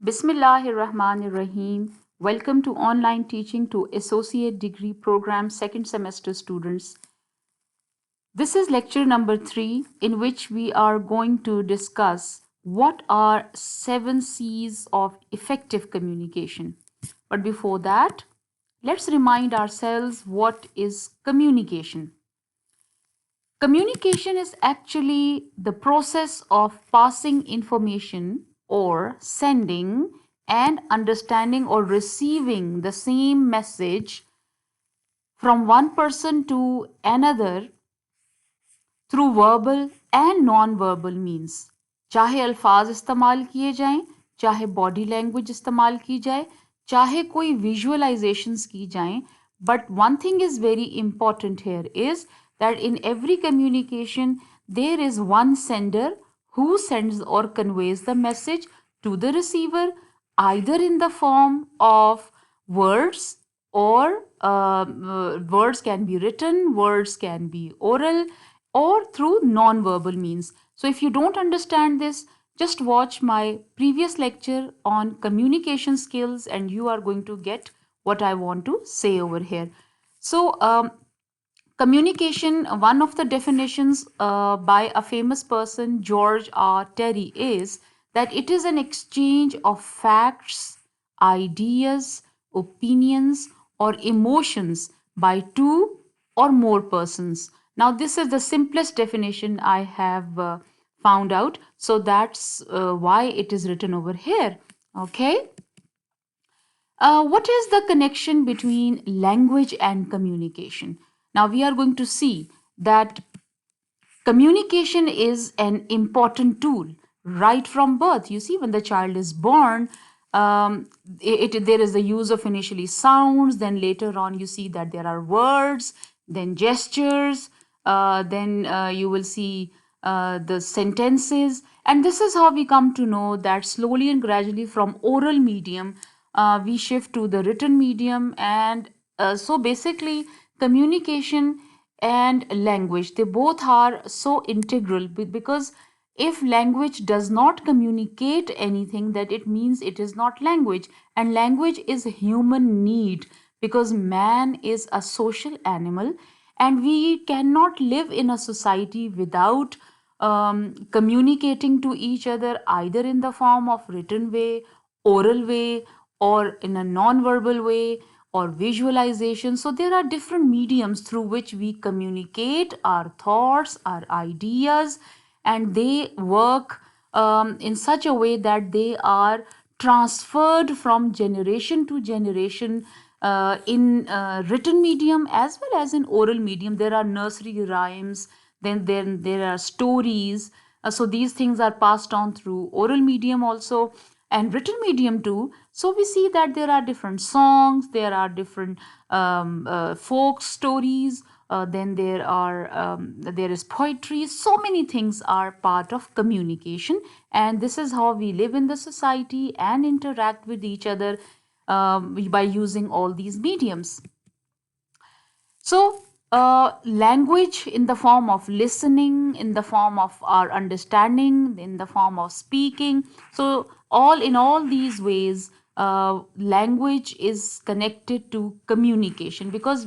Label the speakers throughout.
Speaker 1: Bismillahirrahmanirrahim. Welcome to online teaching to associate degree program second semester students. This is lecture number 3 in which we are going to discuss what are 7 C's of effective communication. But before that, let's remind ourselves what is communication. Communication is actually the process of passing information or sending and understanding or receiving the same message from one person to another through verbal and non verbal means, चाहे अल्फाज इस्तेमाल किए जाएं, चाहे body language इस्तेमाल की जाए, चाहे कोई विजुअलाइजेशंस की जाएं, but one thing is very important here is that in every communication there is one sender who sends or conveys the message to the receiver, either in the form of words or words can be written, words can be oral, or through non-verbal means. So if you don't understand this, just watch my previous lecture on communication skills and you are going to get what I want to say over here. So communication, one of the definitions by a famous person, George R. Terry, is that it is an exchange of facts, ideas, opinions, or emotions by two or more persons. Now, this is the simplest definition I have found out. So that's why it is written over here. Okay. What is the connection between language and communication? Now, we are going to see that communication is an important tool right from birth. You see, when the child is born, there is the use of initially sounds, then later on, you see that there are words, then gestures, then you will see the sentences. And this is how we come to know that slowly and gradually from oral medium, we shift to the written medium. And so basically, communication and language, they both are so integral because if language does not communicate anything, that it means it is not language, and language is a human need because man is a social animal and we cannot live in a society without communicating to each other, either in the form of written way, oral way, or in a non-verbal way, or visualization. So there are different mediums through which we communicate our thoughts, our ideas, and they work in such a way that they are transferred from generation to generation in written medium as well as in oral medium. There are nursery rhymes, then there are stories. So these things are passed on through oral medium also and written medium too. So we see that there are different songs, there are different folk stories, then there is poetry. So many things are part of communication, and this is how we live in the society and interact with each other by using all these mediums. So, language in the form of listening, in the form of our understanding, in the form of speaking. So, all these ways, language is connected to communication because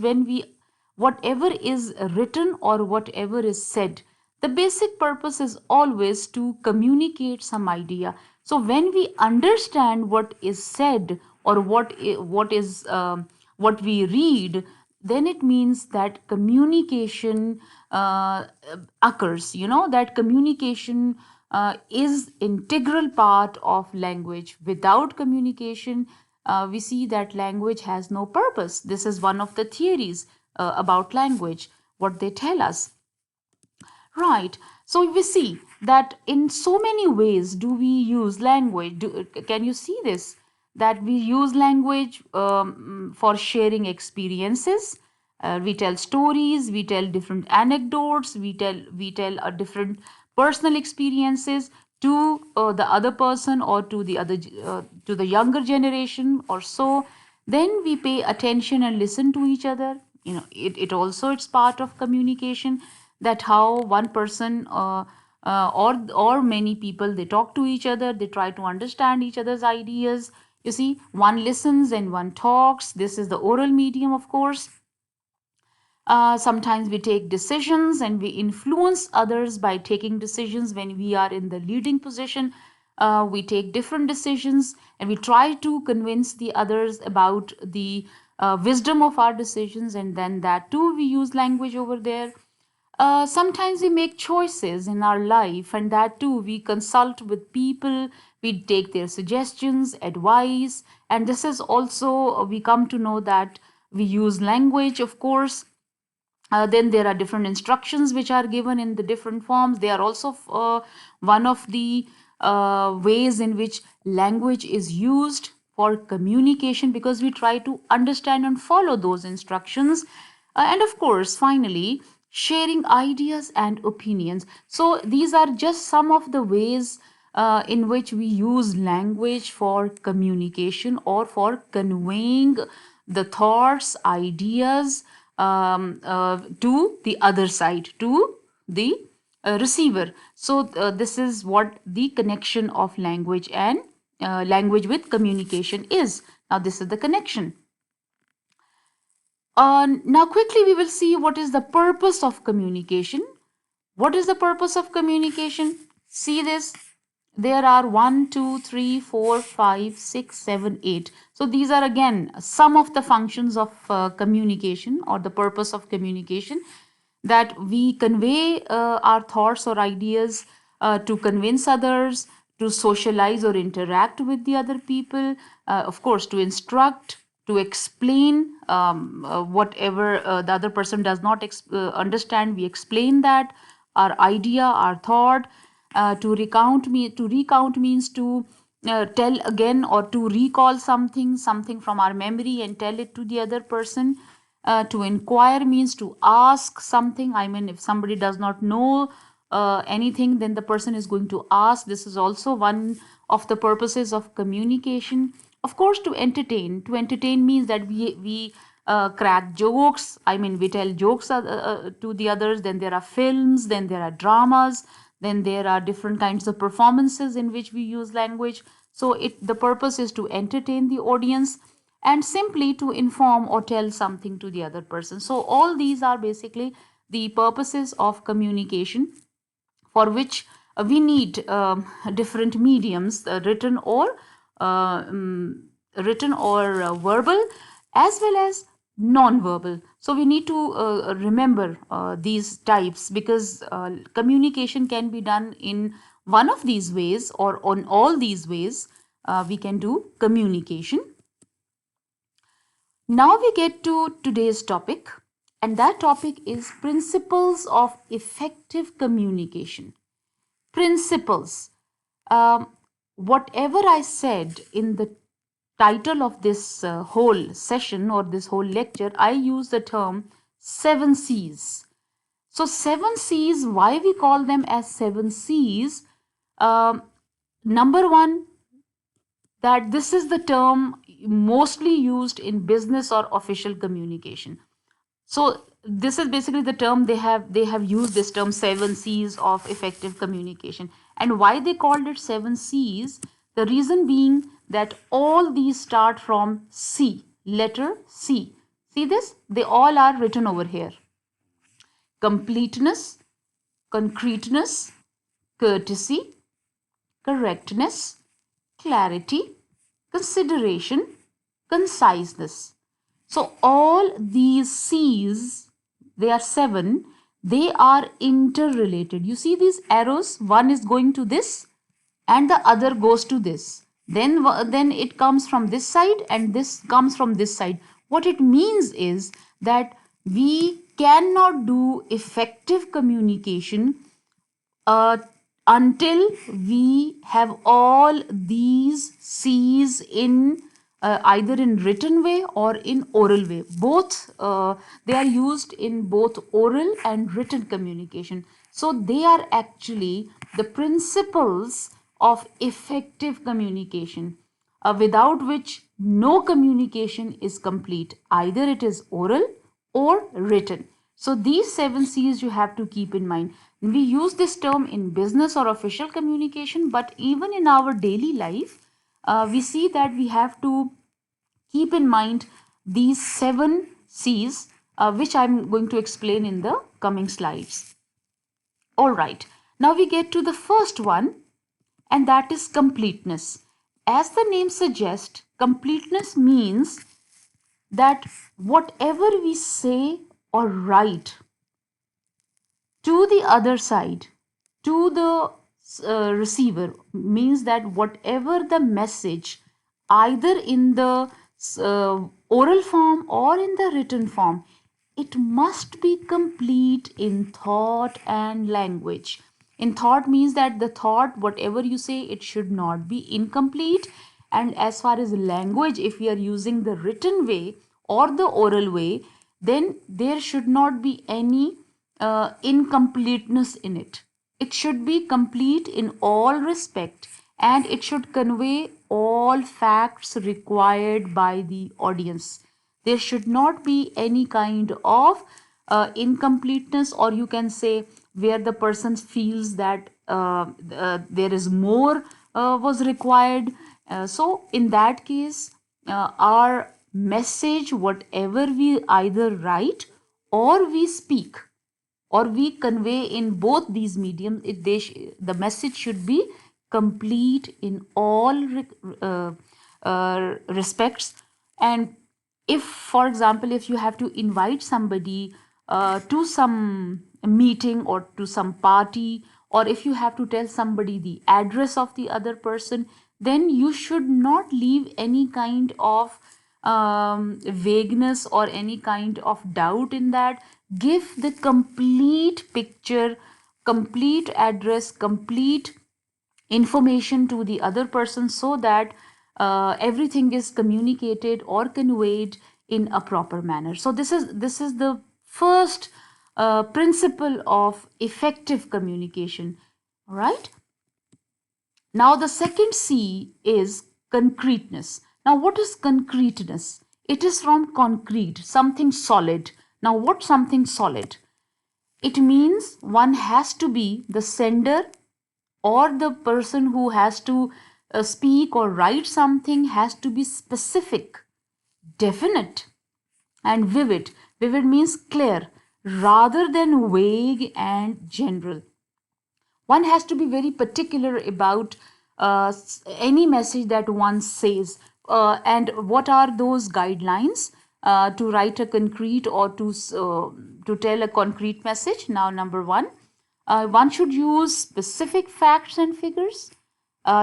Speaker 1: whatever is written or whatever is said, the basic purpose is always to communicate some idea. So, when we understand what is said or what we read, then it means that communication occurs. You know that communication is integral part of language. Without communication, we see that language has no purpose. This is one of the theories about language, what they tell us. Right. So we see that in so many ways do we use language. Can you see this? That we use language for sharing experiences. We tell stories, we tell different anecdotes, we tell different personal experiences to the other person or to the younger generation or so. Then we pay attention and listen to each other. It also it's part of communication, that how one person or many people, they talk to each other, they try to understand each other's ideas. You see, one listens and one talks. This is the oral medium, of course. Sometimes we take decisions and we influence others by taking decisions. When we are in the leading position, we take different decisions and we try to convince the others about the wisdom of our decisions, and then that too we use language over there. Sometimes we make choices in our life, and that too we consult with people, we take their suggestions, advice, and this is also, we come to know that we use language, of course. Then there are different instructions which are given in the different forms. They are also one of the ways in which language is used for communication, because we try to understand and follow those instructions. And of course, finally, sharing ideas and opinions. So these are just some of the ways in which we use language for communication or for conveying the thoughts, ideas, to the other side, to the receiver. So this is what the connection of language and language with communication is. Now this is the connection. Now quickly we will see what is the purpose of communication. What is the purpose of communication? See this. There are 1, 2, 3, 4, 5, 6, 7, 8. So these are again some of the functions of communication, or the purpose of communication, that we convey our thoughts or ideas to convince others, to socialize or interact with the other people, of course, to instruct, to explain whatever the other person does not understand. We explain that our idea, our thought. To recount means to tell again, or to recall something from our memory and tell it to the other person. To inquire means to ask something. I mean, if somebody does not know anything, then the person is going to ask. This is also one of the purposes of communication. Of course, to entertain. To entertain means that we crack jokes. I mean, we tell jokes to the others. Then there are films. Then there are dramas. Then there are different kinds of performances in which we use language. So the purpose is to entertain the audience, and simply to inform or tell something to the other person. So all these are basically the purposes of communication, for which we need different mediums, uh, um, written or verbal, as well as non-verbal. So we need to remember these types, because communication can be done in one of these ways, or on all these ways we can do communication. Now we get to today's topic, and that topic is principles of effective communication. Principles. Um, Whatever I said in the title of this whole session or this whole lecture, I use the term 7 C's. So, 7 C's, why we call them as 7 C's? Um, Number one, that this is the term mostly used in business or official communication. So this is basically the term they have used this term 7 C's of effective communication. And why they called it 7 C's? The reason being that all these start from C, letter C. See this? They all are written over here. Completeness, concreteness, courtesy, correctness, clarity, consideration, conciseness. So all these C's, they are 7, they are interrelated. You see these arrows, one is going to this and the other goes to this. Then it comes from this side and this comes from this side. What it means is that we cannot do effective communication uh, until we have all these C's in either in written way or in oral way. Both they are used in both oral and written communication. So they are actually the principles of effective communication, without which no communication is complete. Either it is oral or written. So these 7 C's you have to keep in mind. We use this term in business or official communication, but even in our daily life, we see that we have to keep in mind these 7 C's, which I'm going to explain in the coming slides. All right, now we get to the first one, and that is completeness. As the name suggests, completeness means that whatever we say or write to the other side, to the receiver, means that whatever the message, either in the oral form or in the written form, it must be complete in thought and language. In thought means that the thought, whatever you say, it should not be incomplete. And as far as language, if we are using the written way or the oral way, then there should not be any incompleteness in it. It should be complete in all respect, and it should convey all facts required by the audience. There should not be any kind of incompleteness, or you can say where the person feels that there is more was required. So in that case, our message, whatever we either write or we speak or we convey in both these mediums, the message should be complete in all respects. And if, for example, if you have to invite somebody to some meeting or to some party, or if you have to tell somebody the address of the other person, then you should not leave any kind of vagueness or any kind of doubt in that. Give the complete picture, complete address, complete information to the other person, so that everything is communicated or conveyed in a proper manner. So this is the first principle of effective communication. All right. Now, the second C is concreteness. Now, what is concreteness? It is from concrete, something solid. Now, what something solid? It means one has to be the sender, or the person who has to speak or write something has to be specific, definite, and vivid. Vivid means clear rather than vague and general. One has to be very particular about any message that one says. And what are those guidelines to write a concrete or to tell a concrete message? Now, number one, one should use specific facts and figures,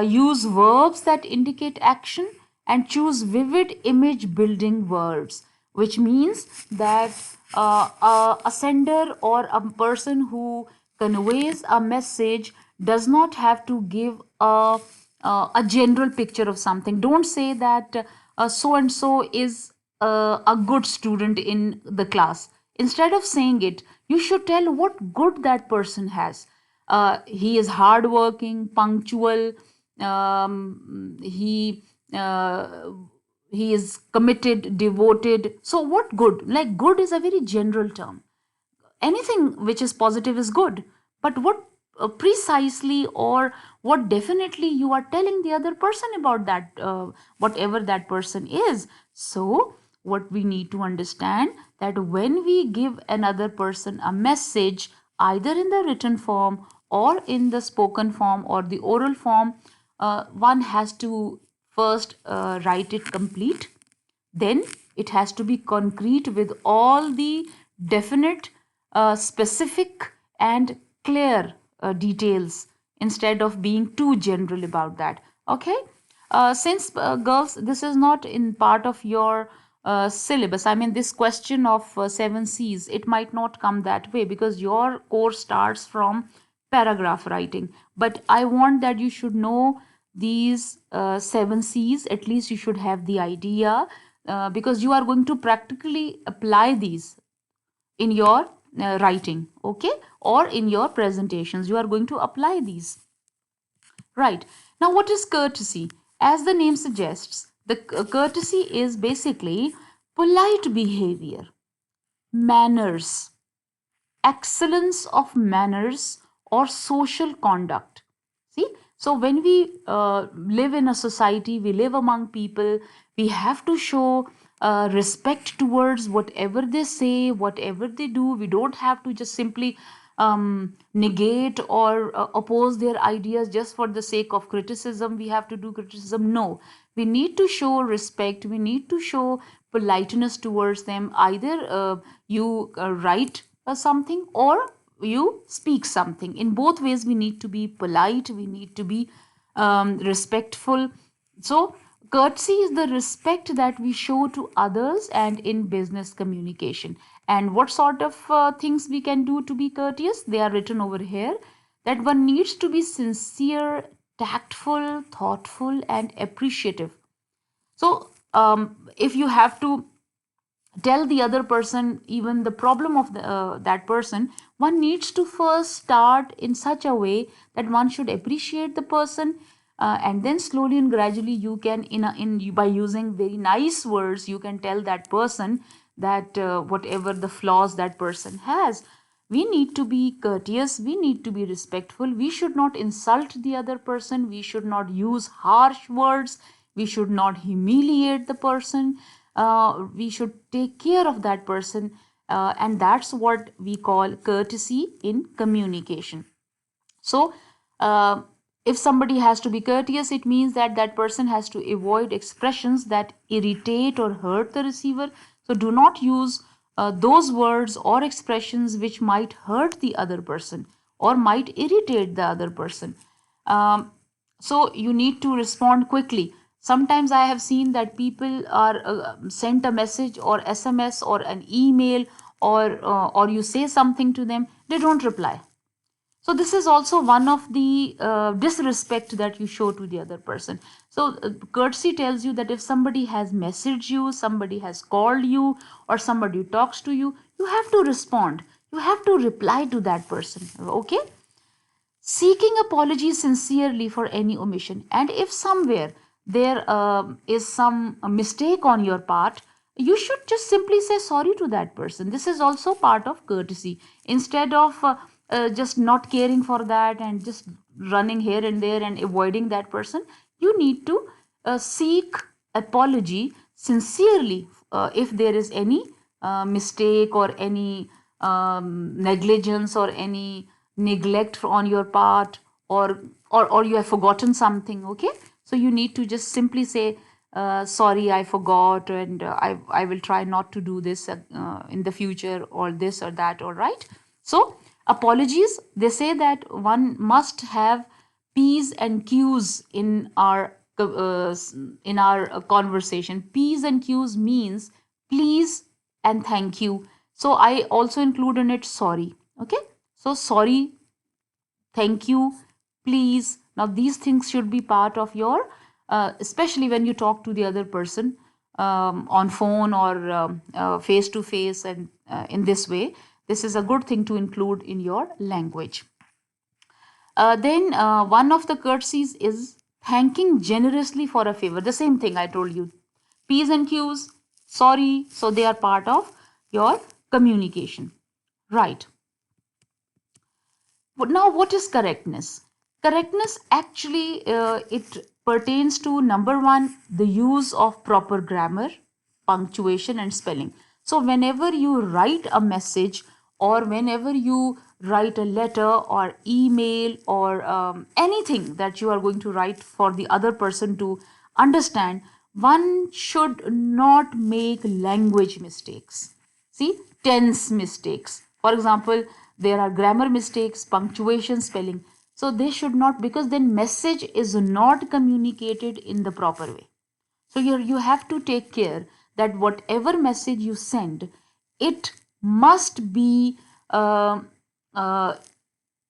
Speaker 1: use verbs that indicate action, and choose vivid image building words, which means that a sender or a person who conveys a message does not have to give a general picture of something. Don't say that so and so is a good student in the class. Instead of saying it, you should tell what good that person has. He is hardworking, punctual. He is committed, devoted. So what good? Like, good is a very general term. Anything which is positive is good, but what precisely or what definitely you are telling the other person about that, whatever that person is. So what we need to understand, that when we give another person a message, either in the written form or in the spoken form or the oral form, one has to first write it complete. Then it has to be concrete with all the definite, specific, and clear details, instead of being too general about that. Okay. Since girls, this is not in part of your syllabus. I mean, this question of 7 C's, it might not come that way because your course starts from paragraph writing. But I want that you should know these 7 C's. At least you should have the idea, because you are going to practically apply these in your writing, okay, or in your presentations. You are going to apply these. Right. Now, what is courtesy? As the name suggests, the courtesy is basically polite behavior, manners, excellence of manners or social conduct. See, so when we live in a society, we live among people, we have to show respect towards whatever they say, whatever they do. We don't have to just simply negate or oppose their ideas just for the sake of criticism. We have to do criticism. No, we need to show respect, we need to show politeness towards them. Either you write something or you speak something. In both ways, we need to be polite, we need to be respectful. So, courtesy is the respect that we show to others and in business communication. And what sort of things we can do to be courteous? They are written over here, that one needs to be sincere, tactful, thoughtful, and appreciative. So, if you have to tell the other person even the problem of that person, one needs to first start in such a way that one should appreciate the person, and then slowly and gradually you can by using very nice words you can tell that person that whatever the flaws that person has. We need to be courteous, we need to be respectful, we should not insult the other person, we should not use harsh words, we should not humiliate the person, we should take care of that person, and that's what we call courtesy in communication. So, if somebody has to be courteous, it means that that person has to avoid expressions that irritate or hurt the receiver. So, do not use those words or expressions which might hurt the other person or might irritate the other person. Um, so, you need to respond quickly. Sometimes I have seen that people are sent a message or SMS or an email, or you say something to them, they don't reply. So this is also one of the disrespect that you show to the other person. So courtesy tells you that if somebody has messaged you, somebody has called you, or somebody talks to you, you have to respond, you have to reply to that person. Okay, seeking apology sincerely for any omission, and if somewhere there is some mistake on your part, you should just simply say sorry to that person. This is also part of courtesy. Instead of just not caring for that and just running here and there and avoiding that person, you need to seek apology sincerely if there is any mistake or any negligence or any neglect on your part, or you have forgotten something. Okay, so you need to just simply say sorry, I forgot, and I will try not to do this in the future, or this or that. All right, so apologies, they say that one must have p's and q's in our conversation. P's and q's means please and thank you. So I also include in it sorry. Okay, so sorry, thank you, please. Now these things should be part of your especially when you talk to the other person on phone or face to face, and in this way, this is a good thing to include in your language. Then one of the courtesies is thanking generously for a favor. The same thing I told you. P's and Q's, sorry, so they are part of your communication. Right. But now, what is correctness? Correctness actually it pertains to number one, the use of proper grammar, punctuation, and spelling. So, whenever you write a message or whenever you write a letter or email or anything that you are going to write for the other person to understand, one should not make language mistakes. See, tense mistakes. For example, there are grammar mistakes, punctuation, spelling. So they should not, because then message is not communicated in the proper way. So you have to take care that whatever message you send, it must be uh,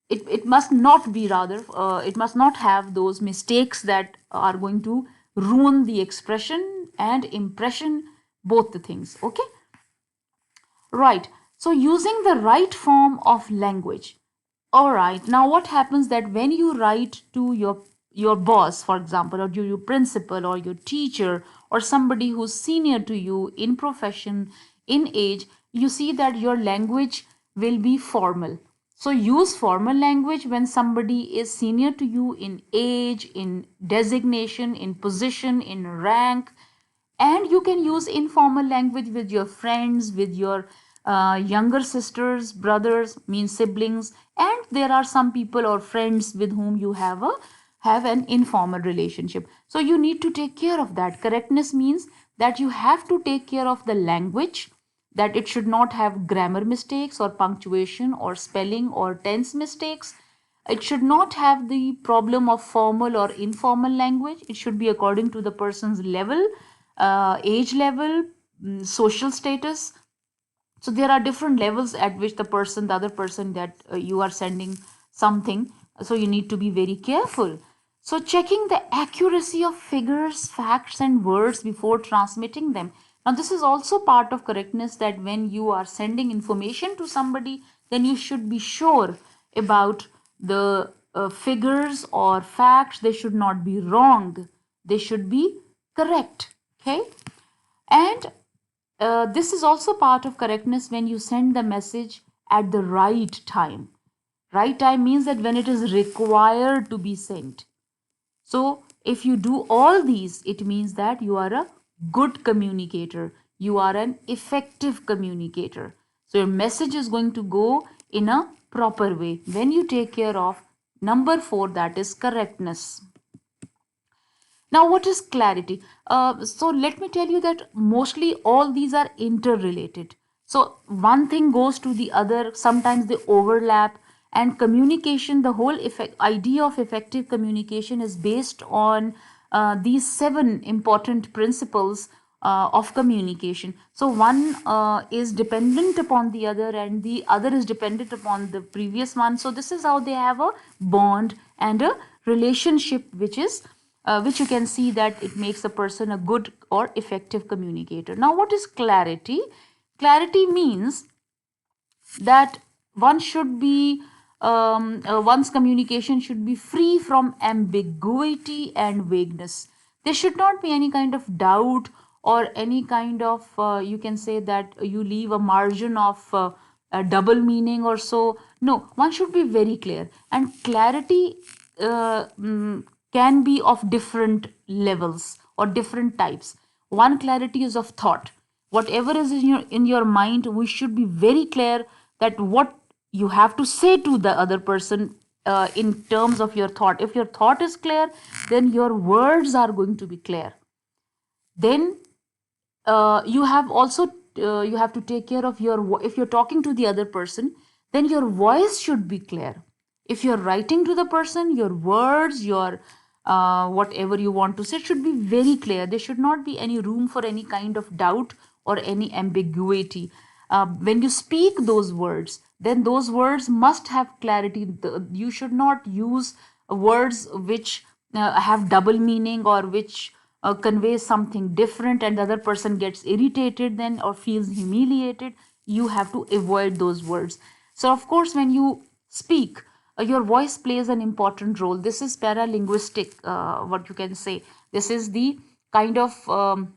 Speaker 1: it must not be, rather it must not have those mistakes that are going to ruin the expression and impression, both the things. Okay, right. So using the right form of language. All right, now what happens that when you write to your boss, for example, or to your principal or your teacher or somebody who's senior to you in profession, in age, you see that your language will be formal. So use formal language when somebody is senior to you in age, in designation, in position, in rank. And you can use informal language with your friends, with your younger sisters, brothers, mean siblings. And there are some people or friends with whom you have an informal relationship. So you need to take care of that. Correctness means that you have to take care of the language, that it should not have grammar mistakes or punctuation or spelling or tense mistakes. It should not have the problem of formal or informal language. It should be according to the person's level, age level, social status. So there are different levels at which the other person that you are sending something. So you need to be very careful. So checking the accuracy of figures, facts, and words before transmitting them. Now, this is also part of correctness, that when you are sending information to somebody, then you should be sure about the figures or facts. They should not be wrong. They should be correct. Okay. And this is also part of correctness when you send the message at the right time. Right time means that when it is required to be sent. So, if you do all these, it means that you are a good communicator. You are an effective communicator. So, your message is going to go in a proper way when you take care of number 4, that is correctness. Now, what is clarity? So, let me tell you that mostly all these are interrelated. So, one thing goes to the other, sometimes they overlap. And communication, the whole idea of effective communication is based on these 7 important principles of communication. So, one is dependent upon the other, and the other is dependent upon the previous one. So, this is how they have a bond and a relationship, which you can see that it makes a person a good or effective communicator. Now, what is clarity? Clarity means that one should be one's communication should be free from ambiguity and vagueness. There should not be any kind of doubt or any kind of you can say that you leave a margin of a double meaning or so. No, one should be very clear. And clarity uh, mm, can be of different levels or different types. One clarity is of thought. Whatever is in your mind, we should be very clear that what you have to say to the other person in terms of your thought. If your thought is clear, then your words are going to be clear. Then you have also you have to take care of if you're talking to the other person, then your voice should be clear. If you're writing to the person, your words, your whatever you want to say should be very clear. There should not be any room for any kind of doubt or any ambiguity. When you speak those words, then those words must have clarity. You should not use words which have double meaning, or which conveys something different, and the other person gets irritated then or feels humiliated. You have to avoid those words. So, of course, when you speak, your voice plays an important role. This is paralinguistic, what you can say. This is the kind of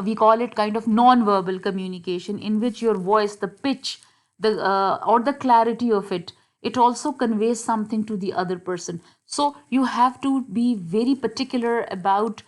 Speaker 1: we call it kind of non-verbal communication, in which your voice, the pitch, the or the clarity of it also conveys something to the other person. So you have to be very particular about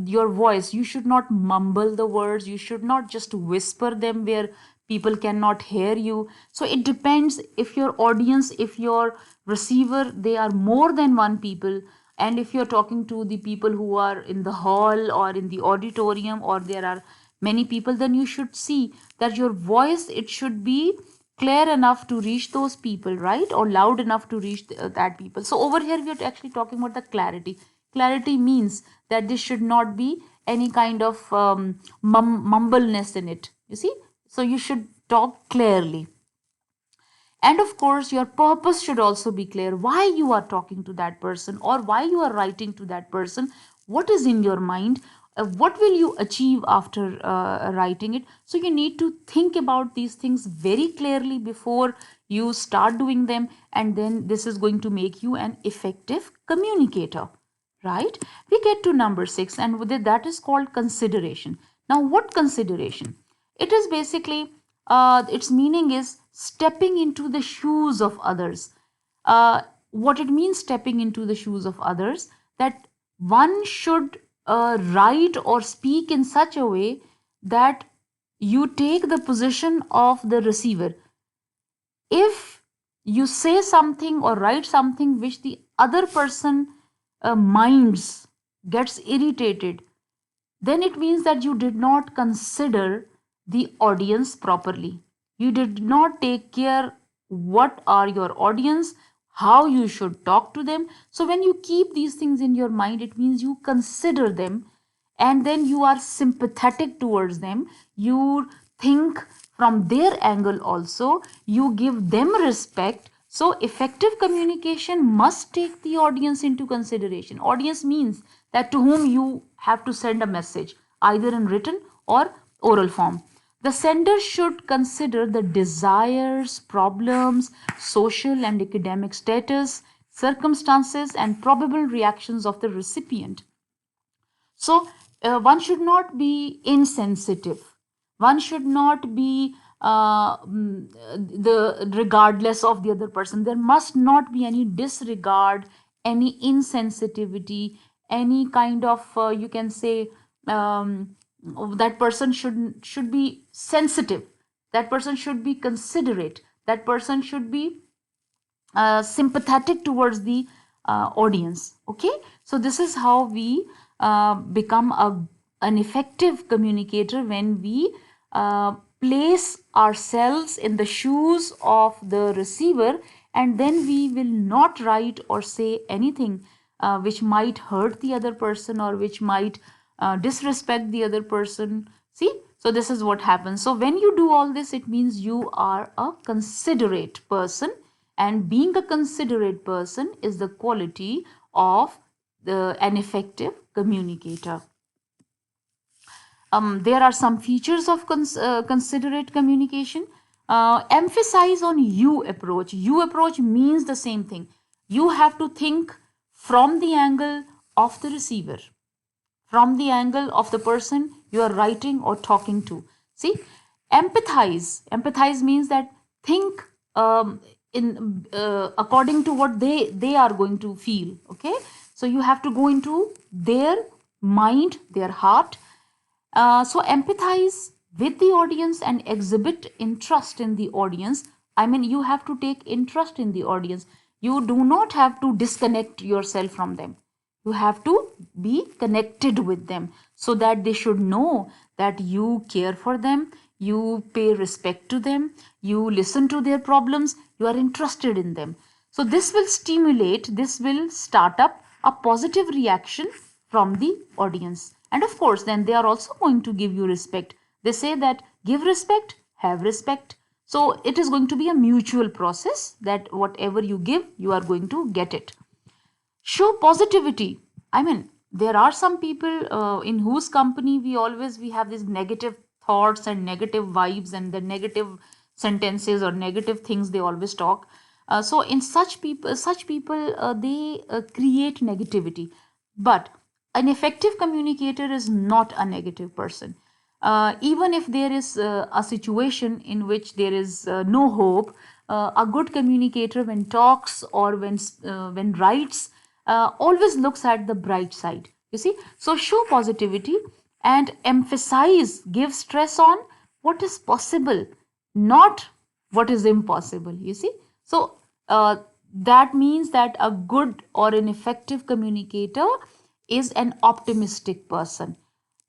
Speaker 1: your voice. You should not mumble the words. You should not just whisper them where people cannot hear you. So it depends, if your audience, if your receiver, they are more than one people, and if you're talking to the people who are in the hall or in the auditorium, or there are many people, then you should see that your voice, it should be clear enough to reach those people, right? Or loud enough to reach that people. So over here we are actually talking about the clarity. Clarity means that there should not be any kind of mumbleness in it, you see. So you should talk clearly. And of course, your purpose should also be clear, why you are talking to that person or why you are writing to that person. What is in your mind? What will you achieve after writing it? So, you need to think about these things very clearly before you start doing them, and then this is going to make you an effective communicator, right? We get to number 6, and with it, that is called consideration. Now, what consideration? It is basically its meaning is stepping into the shoes of others. What it means, stepping into the shoes of others, that one should write or speak in such a way that you take the position of the receiver. If you say something or write something which the other person minds, gets irritated, then it means that you did not consider the audience properly. You did not take care what are your audience, how you should talk to them. So when you keep these things in your mind, it means you consider them, and then you are sympathetic towards them. You think from their angle also, you give them respect. So effective communication must take the audience into consideration. Audience means that to whom you have to send a message, either in written or oral form. The sender should consider the desires, problems, social and academic status, circumstances, and probable reactions of the recipient. So one should not be insensitive. One should not be the regardless of the other person. There must not be any disregard, any insensitivity, any kind of you can say um, that person should be sensitive. That person should be considerate. That person should be sympathetic towards the audience. Okay, so this is how we become an effective communicator, when we place ourselves in the shoes of the receiver, and then we will not write or say anything which might hurt the other person, or which might disrespect the other person. See, so this is what happens. So when you do all this, it means you are a considerate person, and being a considerate person is the quality of an effective communicator. There are some features of considerate communication. Emphasize on you approach. You approach means the same thing. You have to think from the angle of the receiver, from the angle of the person you are writing or talking to. See, empathize means that think in according to what they are going to feel. Okay, so you have to go into their mind, their heart. So empathize with the audience and exhibit interest in the audience. I mean, you have to take interest in the audience. You do not have to disconnect yourself from them. You have to be connected with them, so that they should know that you care for them, you pay respect to them, you listen to their problems, you are interested in them. So this will stimulate, this will start up a positive reaction from the audience. And of course, then they are also going to give you respect. They say that give respect, have respect. So it is going to be a mutual process, that whatever you give, you are going to get it. Show positivity. I mean, there are some people in whose company we have these negative thoughts and negative vibes, and the negative sentences or negative things they always talk. So in such people they create negativity. But an effective communicator is not a negative person. Even if there is a situation in which there is no hope, a good communicator, when talks or when writes, always looks at the bright side. You see, so show positivity and emphasize, give stress on what is possible, not what is impossible. You see, so that means that a good or an effective communicator is an optimistic person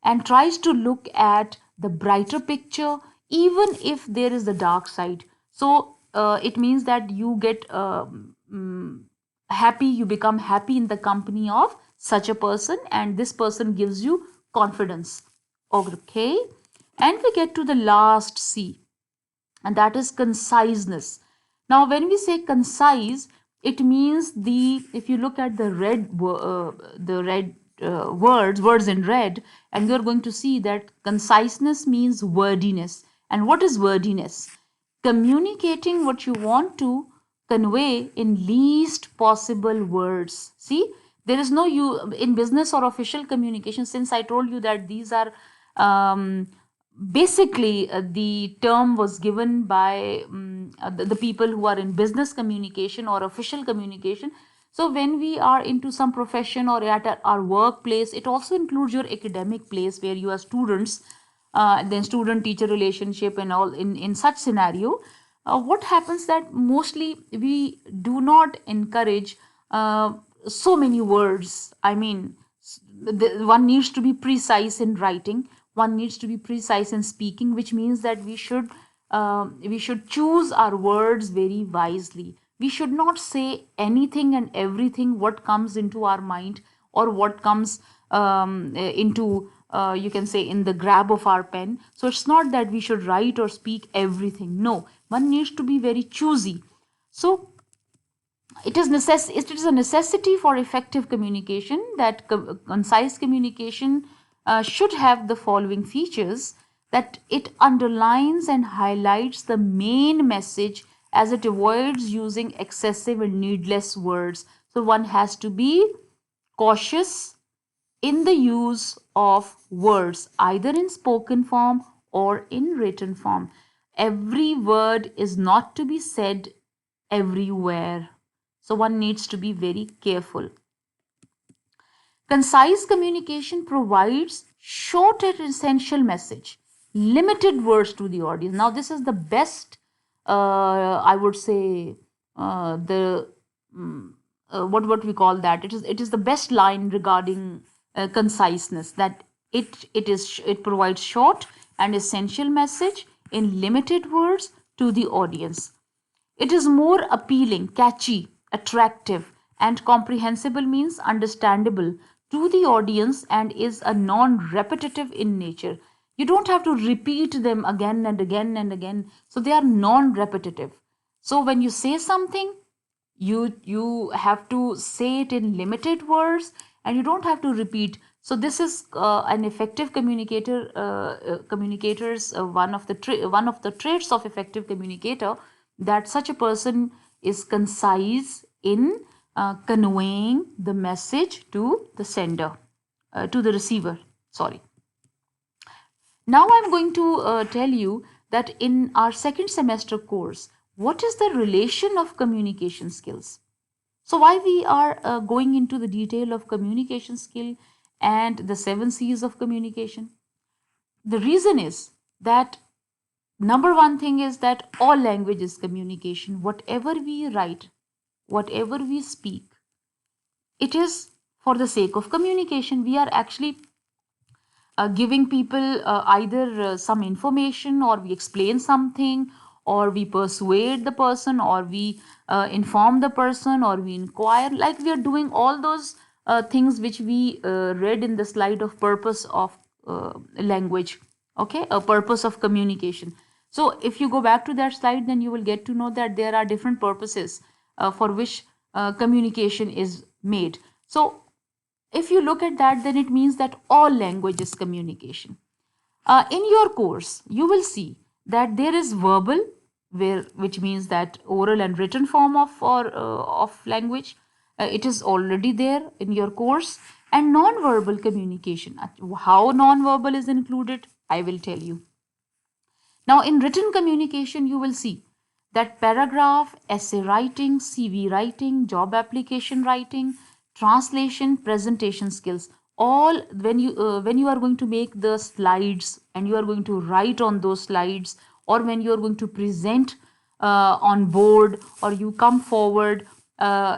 Speaker 1: and tries to look at the brighter picture, even if there is the dark side. So it means that you get happy, you become happy in the company of such a person, and this person gives you confidence. Okay, and we get to the last C, and that is conciseness. Now when we say concise, it means the, if you look at the red words in red, and you're going to see that conciseness means wordiness. And what is wordiness? Communicating what you want to convey in least possible words. See, there is no, you in business or official communication, since I told you that these are um, basically the term was given by the people who are in business communication or official communication. So when we are into some profession or at our workplace, it also includes your academic place where you are students, then student teacher relationship and all. In such scenario, what happens that mostly we do not encourage so many words. I mean, one needs to be precise in writing, one needs to be precise in speaking, which means that we should choose our words very wisely. We should not say anything and everything what comes into our mind, or what comes into you can say in the grab of our pen. So it's not that we should write or speak everything. No, one needs to be very choosy. So it is a necessity for effective communication that concise communication should have the following features: that it underlines and highlights the main message as it avoids using excessive and needless words. So one has to be cautious in the use of words, either in spoken form or in written form. Every word is not to be said everywhere. So one needs to be very careful. Concise communication provides short and essential message, limited words to the audience. Now, this is the best, I would say, the what we call that. It is the best line regarding conciseness. That it provides short and essential message in limited words to the audience. It is more appealing, catchy, attractive, and comprehensible, means understandable to the audience, and is a non repetitive in nature. You don't have to repeat them again and again and again. So they are non repetitive. So when you say something, you have to say it in limited words, and you don't have to repeat. So this is an effective communicators one of the traits of effective communicator, that such a person is concise in conveying the message to the sender, to the receiver, sorry. Now I'm going to tell you that in our second semester course, what is the relation of communication skills? So why we are going into the detail of communication skill and the 7 C's of communication? The reason is that number one thing is that all language is communication. Whatever we write, whatever we speak, it is for the sake of communication. We are actually giving people either some information, or we explain something, or we persuade the person, or we inform the person, or we inquire, like we are doing all those things which we read in the slide of purpose of language. Okay, a purpose of communication. So if you go back to that slide, then you will get to know that there are different purposes for which communication is made. So if you look at that, then it means that all language is communication. In your course, you will see that there is verbal, which means that oral and written form of language. It is already there in your course, and non-verbal communication. How non-verbal is included, I will tell you. Now, in written communication, you will see that paragraph, essay writing, CV writing, job application writing, translation, presentation skills. All when you are going to make the slides and you are going to write on those slides, or when you are going to present on board, or you come forward,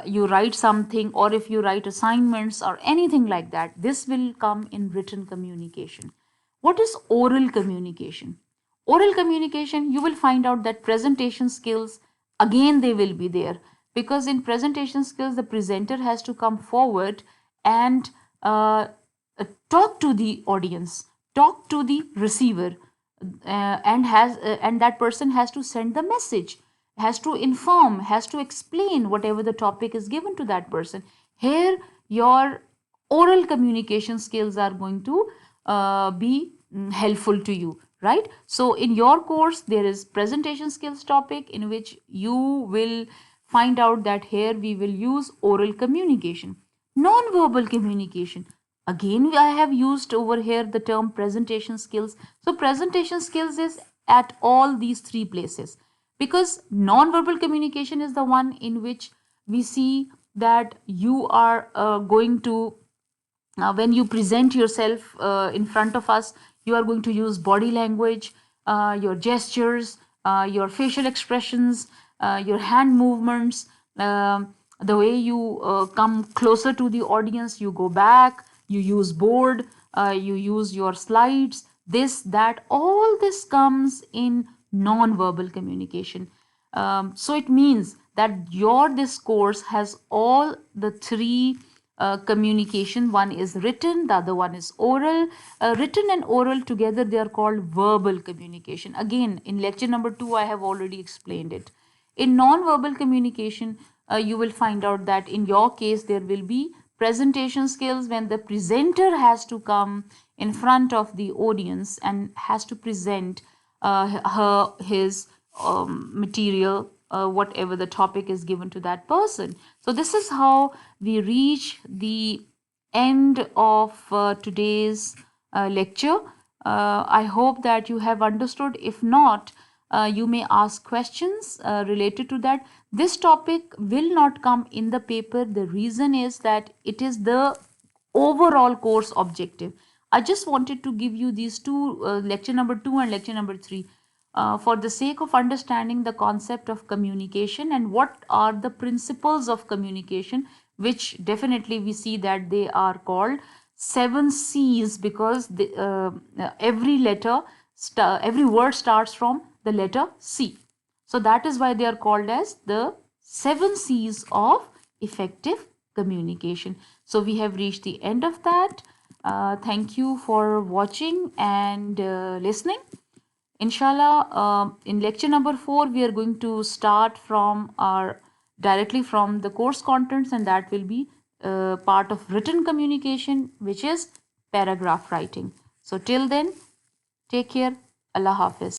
Speaker 1: you write something, or if you write assignments or anything like that, this will come in written communication. What is oral communication? Oral communication, you will find out that presentation skills, again they will be there, because in presentation skills the presenter has to come forward and talk to the audience, talk to the receiver, and that person has to send the message, has to inform, has to explain whatever the topic is given to that person. Here your oral communication skills are going to be helpful to you, right? So in your course there is presentation skills topic, in which you will find out that here we will use oral communication. Non-verbal communication, Again, I have used over here the term presentation skills. So presentation skills is at all these three places, because non-verbal communication is the one in which we see that you are going to when you present yourself in front of us, you are going to use body language, your gestures, your facial expressions, your hand movements, the way you come closer to the audience, you go back, you use board, you use your slides, this, that, all this comes in non-verbal communication. So it means that your this course has all the three communication. One is written, the other one is oral. Written and oral together, they are called verbal communication. Again, in lecture number 2, I have already explained it. In non-verbal communication, you will find out that in your case there will be presentation skills, when the presenter has to come in front of the audience and has to present his material, whatever the topic is given to that person. So this is how we reach the end of today's lecture. I hope that you have understood. If not, you may ask questions related to that. This topic will not come in the paper. The reason is that it is the overall course objective. I just wanted to give you these two, lecture number 2 and lecture number 3, for the sake of understanding the concept of communication and what are the principles of communication, which definitely we see that they are called 7 C's, because every letter, every word starts from the letter C. So that is why they are called as the 7 C's of effective communication. So we have reached the end of that. Thank you for watching and listening. Inshallah, in lecture number 4, we are going to start from our directly from the course contents, and that will be part of written communication, which is paragraph writing. So till then, take care. Allah Hafiz.